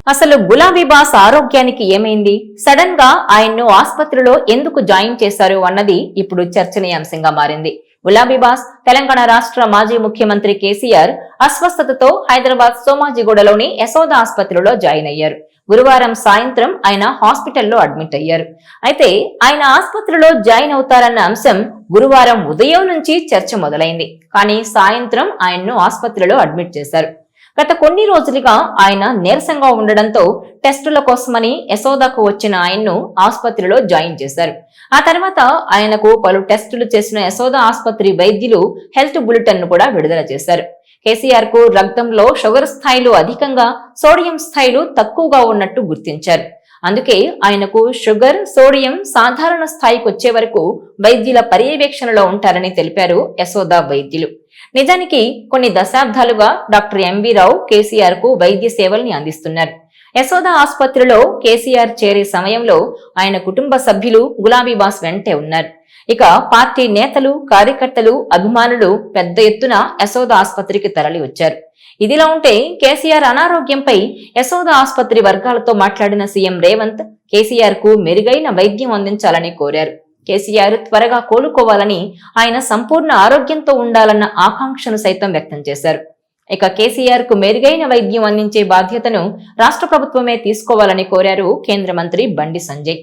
అసలు గులాబీ బాస్ ఆరోగ్యానికి ఏమైంది? సడన్ గా ఆయన్ను ఆస్పత్రిలో ఎందుకు జాయిన్ చేశారు అన్నది ఇప్పుడు చర్చనీయాంశంగా మారింది. గులాబీ బాస్ తెలంగాణ రాష్ట్ర మాజీ ముఖ్యమంత్రి కేసీఆర్ అస్వస్థతతో హైదరాబాద్ సోమాజిగూడలోని యశోద ఆస్పత్రిలో జాయిన్ అయ్యారు. గురువారం సాయంత్రం ఆయన హాస్పిటల్లో అడ్మిట్ అయ్యారు. అయితే ఆయన ఆస్పత్రిలో జాయిన్ అవుతారన్న అంశం గురువారం ఉదయం నుంచి చర్చ మొదలైంది. కానీ సాయంత్రం ఆయన్ను ఆస్పత్రిలో అడ్మిట్ చేశారు. గత కొన్ని రోజులుగా ఆయన నీరసంగా ఉండడంతో టెస్టుల కోసమని యశోదకు వచ్చిన ఆయన్ను ఆస్పత్రిలో జాయిన్ చేశారు. ఆ తర్వాత ఆయనకు పలు టెస్టులు చేసిన యశోద ఆస్పత్రి వైద్యులు హెల్త్ బులెటిన్ ను కూడా విడుదల చేశారు. కేసీఆర్ కు రక్తంలో షుగర్ స్థాయిలు అధికంగా, సోడియం స్థాయిలు తక్కువగా ఉన్నట్టు గుర్తించారు. అందుకే ఆయనకు షుగర్, సోడియం సాధారణ స్థాయికి వచ్చే వరకు వైద్యుల పర్యవేక్షణలో ఉంటారని తెలిపారు యశోద వైద్యులు. నిజానికి కొన్ని దశాబ్దాలుగా డాక్టర్ ఎంవి రావు కేసీఆర్ కు వైద్య సేవల్ని అందిస్తున్నారు. యశోద ఆసుపత్రిలో కేసీఆర్ చేరే సమయంలో ఆయన కుటుంబ సభ్యులు గులాబీ బాస్ వెంటే ఉన్నారు. ఇక పార్టీ నేతలు, కార్యకర్తలు, అభిమానులు పెద్ద ఎత్తున యశోద ఆసుపత్రికి తరలి వచ్చారు. ఇదిలా ఉంటే కేసీఆర్ అనారోగ్యంపై యశోద ఆసుపత్రి వర్గాలతో మాట్లాడిన సీఎం రేవంత్ కేసీఆర్ కు మెరుగైన వైద్యం అందించాలని కోరారు. కేసీఆర్ త్వరగా కోలుకోవాలని, ఆయన సంపూర్ణ ఆరోగ్యంతో ఉండాలన్న ఆకాంక్షను సైతం వ్యక్తం చేశారు. ఇక కేసీఆర్ కు మెరుగైన వైద్యం అందించే బాధ్యతను రాష్ట్ర ప్రభుత్వమే తీసుకోవాలని కోరారు కేంద్ర మంత్రి బండి సంజయ్.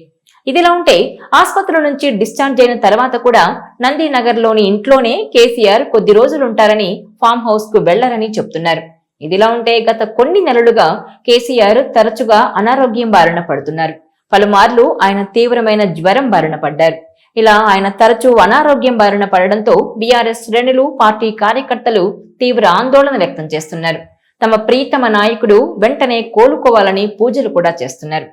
ఇదిలా ఉంటే ఆసుపత్రి నుంచి డిశ్చార్జ్ అయిన తర్వాత కూడా నందీనగర్ లోని ఇంట్లోనే కేసీఆర్ కొద్ది రోజులుంటారని, ఫామ్ హౌస్ కు వెళ్లరని చెప్తున్నారు. ఇదిలా ఉంటే గత కొన్ని నెలలుగా కేసీఆర్ తరచుగా అనారోగ్యం బారిన పడుతున్నారు. పలుమార్లు ఆయన తీవ్రమైన జ్వరం బారిన పడ్డారు. ఇలా ఆయన తరచూ అనారోగ్యం బారిన పడడంతో బీఆర్ఎస్ శ్రేణులు, పార్టీ కార్యకర్తలు తీవ్ర ఆందోళన వ్యక్తం చేస్తున్నారు. తమ ప్రీతమ నాయకుడు వెంటనే కోలుకోవాలని పూజలు కూడా చేస్తున్నారు.